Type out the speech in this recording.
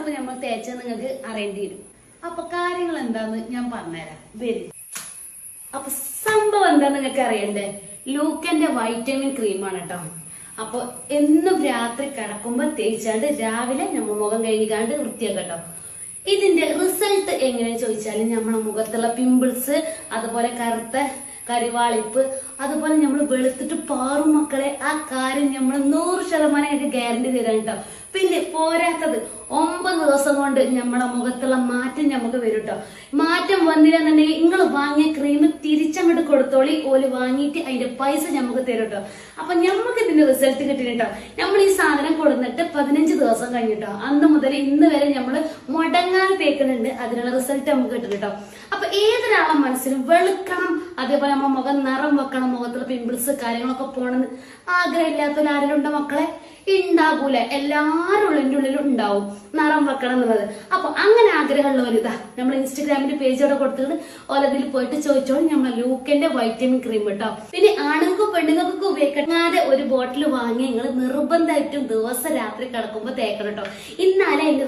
ഇപ്പൊ നമ്മൾ തേച്ച നിങ്ങൾക്ക് അറിയേണ്ടി വരും. അപ്പൊ കാര്യങ്ങൾ എന്താന്ന് ഞാൻ പറഞ്ഞുതരാം. വരും. അപ്പൊ സംഭവം എന്താ നിങ്ങൾക്ക് അറിയണ്ടേ? ലൂക്കന്റെ വൈറ്റമിൻ ക്രീമാണ് കേട്ടോ. അപ്പൊ എന്നും രാത്രി കിടക്കുമ്പോ തേച്ചാണ്ട് രാവിലെ നമ്മൾ മുഖം കഴുകിക്കാണ്ട് വൃത്തിയാക്കട്ടോ. ഇതിന്റെ റിസൾട്ട് എങ്ങനെയാന്ന് ചോദിച്ചാല് നമ്മുടെ മുഖത്തുള്ള പിമ്പിൾസ്, അതുപോലെ കറുത്ത കരിവാളിപ്പ്, അതുപോലെ നമ്മൾ വെളുത്തിട്ട് പാറും മക്കളെ. ആ കാര്യം നമ്മൾ 100% ഗ്യാരണ്ടി തരാൻ കേട്ടോ. പിന്നെ പോരാത്തത് 9 ദിവസം കൊണ്ട് നമ്മളെ മുഖത്തുള്ള മാറ്റം നമുക്ക് വരും കേട്ടോ. മാറ്റം വന്നില്ലെന്നുണ്ടെങ്കിൽ നിങ്ങൾ വാങ്ങിയ ക്രീം തിരിച്ചങ്ങോട്ട് കൊടുത്തോളി. ഓല് വാങ്ങിയിട്ട് അതിന്റെ പൈസ നമുക്ക് തരും കേട്ടോ. അപ്പൊ നമുക്ക് ഇതിന്റെ റിസൾട്ട് കിട്ടിയിട്ടോ. നമ്മൾ ഈ സാധനം കൊടുത്തിട്ട് 15 ദിവസം കഴിഞ്ഞിട്ടോ. അന്ന് മുതൽ ഇന്ന് വരെ നമ്മള് മുടങ്ങാൻ തേക്കുന്നുണ്ട്. അതിനുള്ള റിസൾട്ട് നമുക്ക് കിട്ടും കേട്ടോ. അപ്പൊ ഏതൊരാളെ മനസ്സിലും വെളുക്കണം, അതേപോലെ നമ്മൾ മുഖം നിറം വെക്കണം, മുഖത്തുള്ള പിമ്പിൾസ് കാര്യങ്ങളൊക്കെ പോണെന്ന് ആഗ്രഹമില്ലാത്തവർ ആരെങ്കിലും ഉണ്ടോ മക്കളെ? ഉണ്ടാകൂല. എല്ലാവരും ഉള്ളിലും ഉണ്ടാവും നിറം വെക്കണം എന്നുള്ളത്. അപ്പൊ അങ്ങനെ ആഗ്രഹമുള്ളവരിതാ നമ്മൾ ഇൻസ്റ്റഗ്രാമിന്റെ പേജോടെ കൊടുത്തിട്ട് ഓലതിൽ പോയിട്ട് ചോദിച്ചോളൂ നമ്മളെ ലൂക്കന്റെ വൈറ്റമിൻ ക്രീം കേട്ടോ. പിന്നെ ആണുങ്ങൾക്കും പെണ്ണുങ്ങൾക്കൊക്കെ ഉപയോഗിക്കാതെ ഒരു ബോട്ടിൽ വാങ്ങി നിങ്ങൾ നിർബന്ധമായിട്ടും ദിവസം രാത്രി കിടക്കുമ്പോ തേക്കണം കേട്ടോ. ഇന്നാലേ അതിന്റെ